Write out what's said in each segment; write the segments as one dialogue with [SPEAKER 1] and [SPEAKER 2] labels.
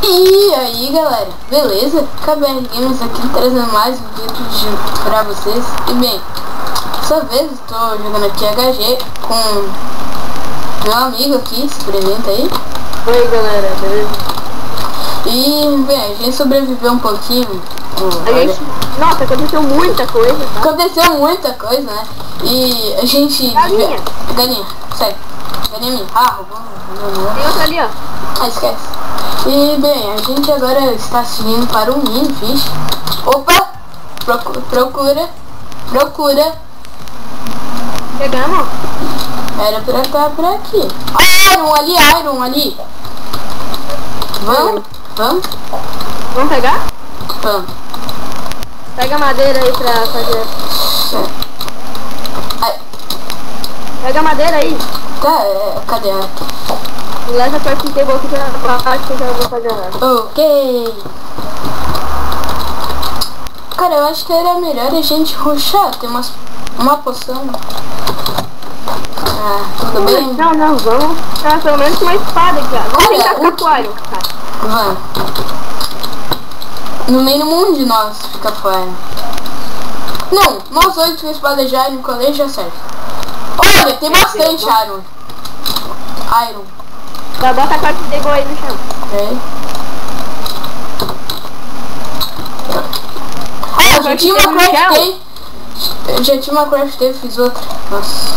[SPEAKER 1] E aí galera, beleza? KBR Games aqui trazendo mais um vídeo pra vocês. E bem, dessa vez estou jogando aqui HG com meu amigo aqui, se apresenta aí.
[SPEAKER 2] Oi galera, beleza?
[SPEAKER 1] E bem, a gente sobreviveu um pouquinho.
[SPEAKER 2] Nossa, aconteceu muita coisa, tá?
[SPEAKER 1] Aconteceu muita coisa, né? E a gente...
[SPEAKER 2] Galinha!
[SPEAKER 1] Galinha, sai. Galinha minha. roubou.
[SPEAKER 2] Tem outra ali, ó.
[SPEAKER 1] Ah, esquece. E bem, a gente agora está seguindo para o mini fish. Opa! Procura.
[SPEAKER 2] Pegamos?
[SPEAKER 1] Era pra estar por aqui. Iron ali. Vamos?
[SPEAKER 2] Vamos pegar?
[SPEAKER 1] Vamos.
[SPEAKER 2] Pega a madeira aí pra fazer. Pega a madeira aí.
[SPEAKER 1] Tá, cadê?
[SPEAKER 2] Leva pra aqui, tem aqui pra parte que eu já vou fazer nada.
[SPEAKER 1] Ok. Cara, eu acho que era melhor a gente rushar. Tem uma poção. Tudo bem?
[SPEAKER 2] Não, vamos. Tá, pelo menos uma espada aqui, ó. Vamos tentar ficar com o Iron, cara.
[SPEAKER 1] Vamos. No mínimo um de nós fica fora. Não, nós 8 com a espada de Iron, colei já serve. Olha, tem bastante Iron.
[SPEAKER 2] Já bota a parte que pegou aí no chão.
[SPEAKER 1] Eu já tinha uma craft day. Eu já tinha uma craft day, fiz outra. Nossa.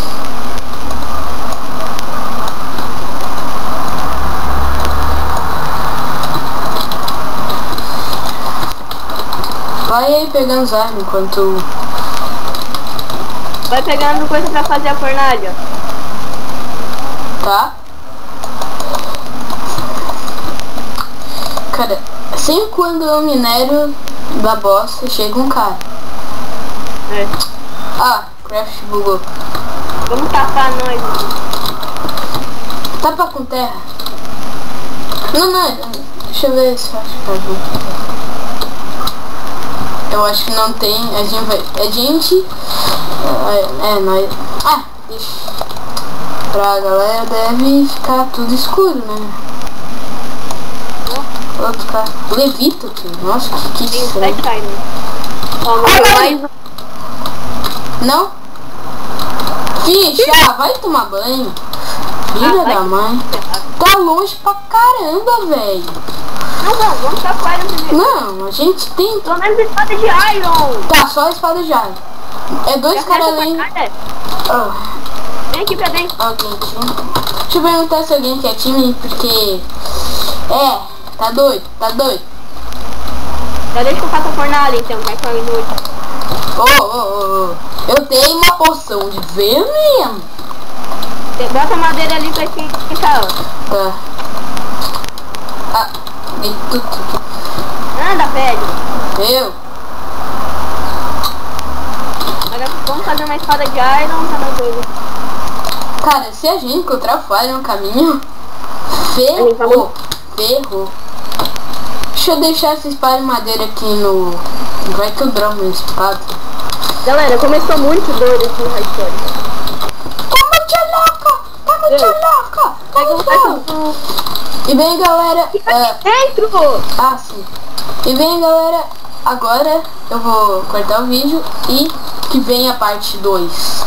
[SPEAKER 1] Vai aí pegando os armas enquanto...
[SPEAKER 2] Vai pegando coisa pra fazer a fornalha.
[SPEAKER 1] Tá? Cara, sempre quando eu minero da bosta, chega um cara. Craft bugou.
[SPEAKER 2] Vamos tapar nós.
[SPEAKER 1] Tapa com terra. Não, deixa eu ver se eu acho que tá bom. Eu acho que não tem, a gente vai... nós... deixa. Pra galera deve ficar tudo escuro, né? Outro cara. Levita aqui. Nossa, que isso é? Não? Ficha, vai tomar banho. Filha da mãe. Tá longe pra caramba, velho.
[SPEAKER 2] Não, vamos ficar com Iron primeiro.
[SPEAKER 1] Não, a gente tem...
[SPEAKER 2] Pelo menos espada de Iron.
[SPEAKER 1] Tá, só a espada de Iron. É dois caras ali.
[SPEAKER 2] Vem aqui pra dentro.
[SPEAKER 1] Deixa eu perguntar se alguém quer time, porque... tá doido.
[SPEAKER 2] Já deixa que eu faço a fornalha então, vai ficar inútil.
[SPEAKER 1] Eu tenho uma poção de veneno.
[SPEAKER 2] Bota a madeira ali pra ficar, ó.
[SPEAKER 1] Tá.
[SPEAKER 2] Anda, velho. Agora vamos fazer uma espada de Iron, tá mais doido.
[SPEAKER 1] Cara, se a gente encontrar falha no caminho, ferrou. Deixa eu deixar essa espada de madeira aqui no... Vai quebrar uma espada.
[SPEAKER 2] Galera, começou muito doido esse história.
[SPEAKER 1] Tá muito louca. E bem, galera...
[SPEAKER 2] Dentro!
[SPEAKER 1] sim. E bem, galera, agora eu vou cortar o vídeo e que vem a parte 2.